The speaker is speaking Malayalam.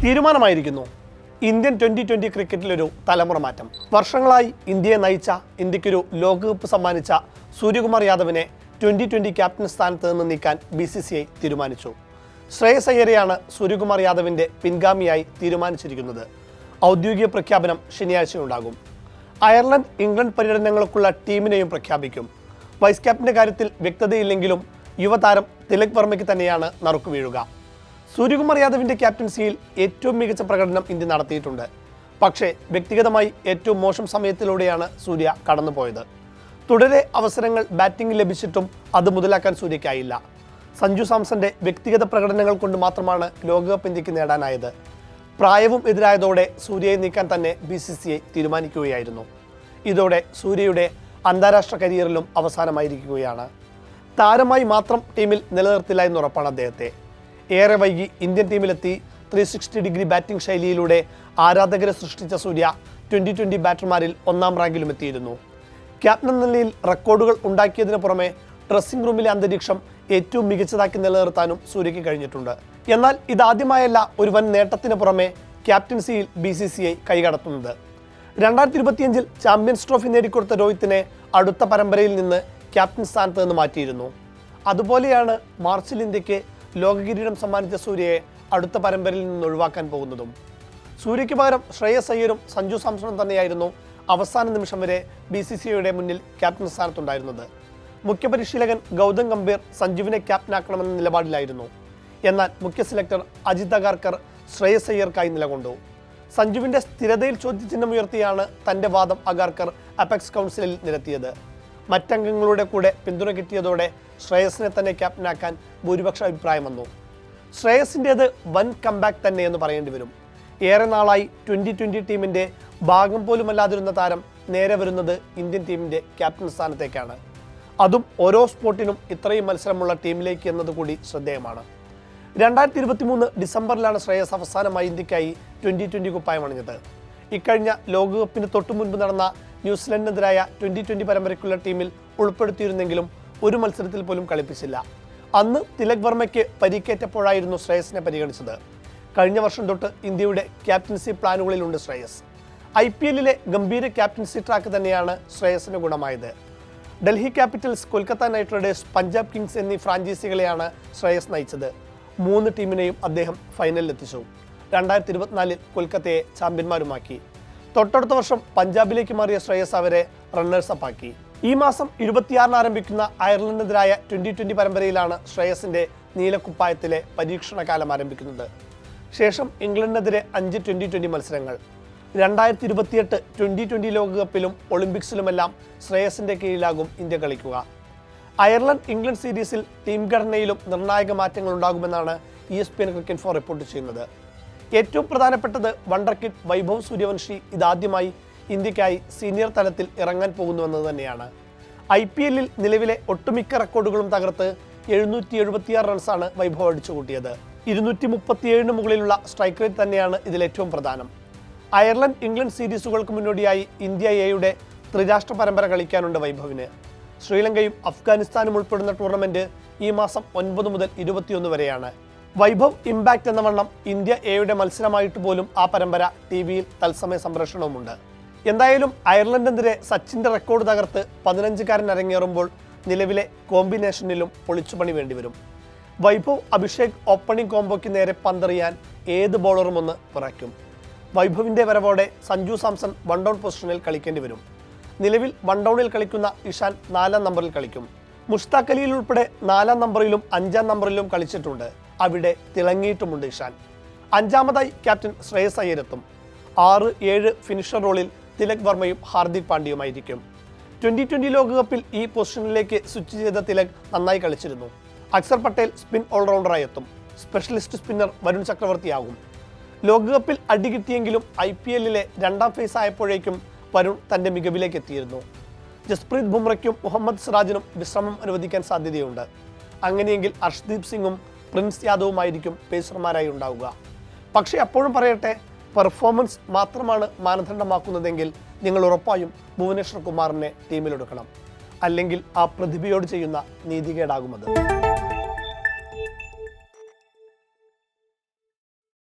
തീരുമാനമായിരിക്കുന്നു. ഇന്ത്യൻ 2020 ക്രിക്കറ്റിലൊരു തലമുറ മാറ്റം. വർഷങ്ങളായി ഇന്ത്യയെ നയിച്ച, ഇന്ത്യക്കൊരു ലോകകപ്പ് സമ്മാനിച്ച സൂര്യകുമാർ യാദവിനെ 2020 ക്യാപ്റ്റൻ സ്ഥാനത്ത് നിന്ന് നീക്കാൻ BCCI തീരുമാനിച്ചു. ശ്രേയസ് അയ്യരെയാണ് സൂര്യകുമാർ യാദവിൻ്റെ പിൻഗാമിയായി തീരുമാനിച്ചിരിക്കുന്നത്. ഔദ്യോഗിക പ്രഖ്യാപനം ശനിയാഴ്ചയുണ്ടാകും. അയർലൻഡ്, ഇംഗ്ലണ്ട് പര്യടനങ്ങൾക്കുള്ള ടീമിനെയും പ്രഖ്യാപിക്കും. വൈസ് ക്യാപ്റ്റൻ്റെ കാര്യത്തിൽ വ്യക്തതയില്ലെങ്കിലും യുവതാരം തിലക് വർമ്മയ്ക്ക് തന്നെയാണ് നറുക്കു വീഴുക. സൂര്യകുമാർ യാദവിൻ്റെ ക്യാപ്റ്റൻസിയിൽ ഏറ്റവും മികച്ച പ്രകടനം ഇന്ത്യ നടത്തിയിട്ടുണ്ട്. പക്ഷേ വ്യക്തിഗതമായി ഏറ്റവും മോശം സമയത്തിലൂടെയാണ് സൂര്യ കടന്നുപോയത്. തുടരെ അവസരങ്ങൾ ബാറ്റിംഗ് ലഭിച്ചിട്ടും അത് മുതലാക്കാൻ സൂര്യയ്ക്കായില്ല. സഞ്ജു സാംസന്റെ വ്യക്തിഗത പ്രകടനങ്ങൾ കൊണ്ട് മാത്രമാണ് ലോകകപ്പ് ഇന്ത്യക്ക് നേടാനായത്. പ്രായവും എതിരായതോടെ സൂര്യയെ നീക്കാൻ തന്നെ BCCI തീരുമാനിക്കുകയായിരുന്നു. ഇതോടെ സൂര്യയുടെ അന്താരാഷ്ട്ര കരിയറിലും അവസാനമായിരിക്കുകയാണ്. താരമായി മാത്രം ടീമിൽ നിലനിർത്തില്ല എന്നുറപ്പാണ് അദ്ദേഹത്തെ. ഏറെ വൈകി ഇന്ത്യൻ ടീമിലെത്തി 360 ഡിഗ്രി ബാറ്റിംഗ് ശൈലിയിലൂടെ ആരാധകരെ സൃഷ്ടിച്ച സൂര്യ 2020 ബാറ്റർമാരിൽ 1-ാം റാങ്കിലും എത്തിയിരുന്നു. ക്യാപ്റ്റൻ എന്ന നിലയിൽ റെക്കോർഡുകൾ ഉണ്ടാക്കിയതിന് പുറമെ ഡ്രസ്സിംഗ് റൂമിലെ അന്തരീക്ഷം ഏറ്റവും മികച്ചതാക്കി നിലനിർത്താനും സൂര്യയ്ക്ക് കഴിഞ്ഞിട്ടുണ്ട്. എന്നാൽ ഇതാദ്യമായല്ല ഒരു വൻ നേട്ടത്തിന് പുറമെ ക്യാപ്റ്റൻസിയിൽ BCCI കൈകടത്തുന്നത്. 2025 ചാമ്പ്യൻസ് ട്രോഫി നേടിക്കൊടുത്ത രോഹിത്തിനെ അടുത്ത പരമ്പരയിൽ നിന്ന് ക്യാപ്റ്റൻ സ്ഥാനത്ത് നിന്ന് മാറ്റിയിരുന്നു. അതുപോലെയാണ് മാർച്ചിൽ ഇന്ത്യക്ക് ലോകകിരീടം സമ്മാനിച്ച സൂര്യയെ അടുത്ത പരമ്പരയിൽ നിന്ന് ഒഴിവാക്കാൻ പോകുന്നതും. സൂര്യയ്ക്ക് പകരം ശ്രേയസ് അയ്യരും സഞ്ജു സാംസണും തന്നെയായിരുന്നു അവസാന നിമിഷം വരെ BCCIയുടെ മുന്നിൽ ക്യാപ്റ്റൻ സ്ഥാനത്തുണ്ടായിരുന്നത്. മുഖ്യപരിശീലകൻ ഗൗതം ഗംഭീർ സഞ്ജുവിനെ ക്യാപ്റ്റനാക്കണമെന്ന നിലപാടിലായിരുന്നു. എന്നാൽ മുഖ്യ സെലക്ടർ അജിത് അഗാർക്കർ ശ്രേയസ് അയ്യർക്കായി നിലകൊണ്ടു. സഞ്ജുവിൻ്റെ സ്ഥിരതയിൽ ചോദ്യചിഹ്നം ഉയർത്തിയാണ് തൻ്റെ വാദം അഗാർക്കർ അപെക്സ് കൗൺസിലിൽ നിരത്തിയത്. മറ്റംഗങ്ങളുടെ കൂടെ പിന്തുണ കിട്ടിയതോടെ ശ്രേയസിനെ തന്നെ ക്യാപ്റ്റനാക്കാൻ ഭൂരിപക്ഷ അഭിപ്രായം വന്നു. ശ്രേയസിൻ്റേത് വൻ കംബാക്ക് തന്നെയെന്ന് പറയേണ്ടി വരും. ഏറെ നാളായി 2020 ടീമിൻ്റെ ഭാഗം പോലുമല്ലാതിരുന്ന താരം നേരെ വരുന്നത് ഇന്ത്യൻ ടീമിൻ്റെ ക്യാപ്റ്റൻ സ്ഥാനത്തേക്കാണ്. അതും ഓരോ സ്പോട്ടിനും ഇത്രയും മത്സരമുള്ള ടീമിലേക്ക് എന്നതുകൂടി ശ്രദ്ധേയമാണ്. 2023 ഡിസംബറിലാണ് ശ്രേയസ് അവസാനമായി ഇന്ത്യക്കായി 2020 കുപ്പായം അണിഞ്ഞത്. ഇക്കഴിഞ്ഞ ലോകകപ്പിന് തൊട്ടു മുൻപ് നടന്ന ന്യൂസിലൻഡിനെതിരായ 2020 പരമ്പരയ്ക്കുള്ള ടീമിൽ ഉൾപ്പെടുത്തിയിരുന്നെങ്കിലും ഒരു മത്സരത്തിൽ പോലും കളിപ്പിച്ചില്ല. അന്ന് തിലക് വർമ്മയ്ക്ക് പരിക്കേറ്റപ്പോഴായിരുന്നു ശ്രേയസിനെ പരിഗണിച്ചത്. കഴിഞ്ഞ വർഷം തൊട്ട് ഇന്ത്യയുടെ ക്യാപ്റ്റൻസി പ്ലാനുകളിലുണ്ട് ശ്രേയസ്. IPLലെ ഗംഭീര ക്യാപ്റ്റൻസി ട്രാക്ക് തന്നെയാണ് ശ്രേയസിന് ഗുണമായത്. Delhi Capitals, Kolkata Knight Riders, Punjab Kings എന്നീ ഫ്രാഞ്ചൈസികളെയാണ് ശ്രേയസ് നയിച്ചത്. 3 ടീമിനെയും അദ്ദേഹം ഫൈനലിലെത്തിച്ചു. 2024 കൊൽക്കത്തയെ ചാമ്പ്യന്മാരുമാക്കി. തൊട്ടടുത്ത വർഷം പഞ്ചാബിലേക്ക് മാറിയ ശ്രേയസ് അവരെ റണ്ണേഴ്സപ്പ് ആക്കി. ഈ മാസം 26 ആരംഭിക്കുന്ന അയർലൻഡിനെതിരായ 2020 പരമ്പരയിലാണ് ശ്രേയസിന്റെ നീലക്കുപ്പായത്തിലെ പരീക്ഷണകാലം ആരംഭിക്കുന്നത്. ശേഷം ഇംഗ്ലണ്ടിനെതിരെ 5 2020 മത്സരങ്ങൾ. 2028 2020 ലോകകപ്പിലും ഒളിമ്പിക്സിലുമെല്ലാം ശ്രേയസിന്റെ കീഴിലാകും ഇന്ത്യ കളിക്കുക. അയർലൻഡ് ഇംഗ്ലണ്ട് സീരീസിൽ ടീം ഘടനയിലും നിർണായക മാറ്റങ്ങൾ ഉണ്ടാകുമെന്നാണ് ESPN ക്രിക്കറ്റ് ഫോർ റിപ്പോർട്ട് ചെയ്യുന്നത്. ഏറ്റവും പ്രധാനപ്പെട്ടത് വണ്ടർ കിഡ് വൈഭവ് സൂര്യവംശി ഇതാദ്യമായി ഇന്ത്യക്കായി സീനിയർ തലത്തിൽ ഇറങ്ങാൻ പോകുന്നുവെന്നത് തന്നെയാണ്. IPLൽ നിലവിലെ ഒട്ടുമിക്ക റെക്കോർഡുകളും തകർത്ത് 776 റൺസാണ് വൈഭവ് അടിച്ചുകൂട്ടിയത്. 237 മുകളിലുള്ള സ്ട്രൈക്ക് റേറ്റ് തന്നെയാണ് ഇതിലേറ്റവും പ്രധാനം. അയർലൻഡ് ഇംഗ്ലണ്ട് സീരീസുകൾക്ക് മുന്നോടിയായി ഇന്ത്യ എയുടെ ത്രിരാഷ്ട്ര പരമ്പര കളിക്കാനുണ്ട് വൈഭവിന്. ശ്രീലങ്കയും അഫ്ഗാനിസ്ഥാനും ഉൾപ്പെടുന്ന ടൂർണമെന്റ് ഈ മാസം 9 മുതൽ 21 വരെയാണ്. വൈഭവ് ഇമ്പാക്റ്റ് എന്ന വണ്ണം ഇന്ത്യ എയുടെ മത്സരമായിട്ട് പോലും ആ പരമ്പര TV-യിൽ തത്സമയ സംപ്രേഷണവുമുണ്ട്. എന്തായാലും അയർലൻഡിനെതിരെ സച്ചിന്റെ റെക്കോർഡ് തകർത്ത് 15-കാരൻ അരങ്ങേറുമ്പോൾ നിലവിലെ കോമ്പിനേഷനിലും പൊളിച്ചുപണി വേണ്ടിവരും. വൈഭവ് അഭിഷേക് ഓപ്പണിംഗ് കോംബോയ്ക്ക് നേരെ പന്തെറിയാൻ ഏത് ബോളറും ഒന്ന് പിറയ്ക്കും. വൈഭവിന്റെ വരവോടെ സഞ്ജു സാംസൺ 1 ഡൗൺ പൊസിഷനിൽ കളിക്കേണ്ടി വരും. നിലവിൽ 1 ഡൗണിൽ കളിക്കുന്ന ഇഷാൻ 4-ാം നമ്പറിൽ കളിക്കും. മുഷ്താഖ് അലിയിൽ ഉൾപ്പെടെ 4-ാം നമ്പറിലും 5-ാം നമ്പറിലും കളിച്ചിട്ടുണ്ട്. അവിടെ തിളങ്ങിയിട്ടുമുണ്ട് ഇഷാൻ. 5-ാമതായി ക്യാപ്റ്റൻ ശ്രേയസ് അയ്യരെത്തും. 6-7 ഫിനിഷർ റോളിൽ തിലക് വർമ്മയും ഹാർദിക് പാണ്ഡ്യയുമായിരിക്കും. 2020 ലോകകപ്പിൽ ഈ പൊസിഷനിലേക്ക് സ്വിച്ച് ചെയ്ത തിലക് നന്നായി കളിച്ചിരുന്നു. അക്സർ പട്ടേൽ സ്പിൻ ഓൾറൗണ്ടറായി എത്തും. സ്പെഷ്യലിസ്റ്റ് സ്പിന്നർ വരുൺ ചക്രവർത്തിയാകും. ലോകകപ്പിൽ അടികിട്ടിയെങ്കിലും IPLലെ 2-ാം ഫേസ് ആയപ്പോഴേക്കും വരുൺ തൻ്റെ മികവിലേക്ക് എത്തിയിരുന്നു. ജസ്പ്രീത് ബുംറയ്ക്കും മുഹമ്മദ് സിറാജിനും വിശ്രമം അനുവദിക്കാൻ സാധ്യതയുണ്ട്. അങ്ങനെയെങ്കിൽ അർഷ്ദീപ് സിംഗും പ്രിൻസ് യാദവുമായിരിക്കും പേസർമാരായി ഉണ്ടാവുക. പക്ഷേ അപ്പോഴും പറയട്ടെ, പെർഫോമൻസ് മാത്രമാണ് മാനദണ്ഡമാക്കുന്നതെങ്കിൽ നിങ്ങൾ ഉറപ്പായും ഭുവനേശ്വർ കുമാറിനെ ടീമിലെടുക്കണം. അല്ലെങ്കിൽ ആ പ്രതിഭയോട് ചെയ്യുന്ന നീതികേടാകുമത്.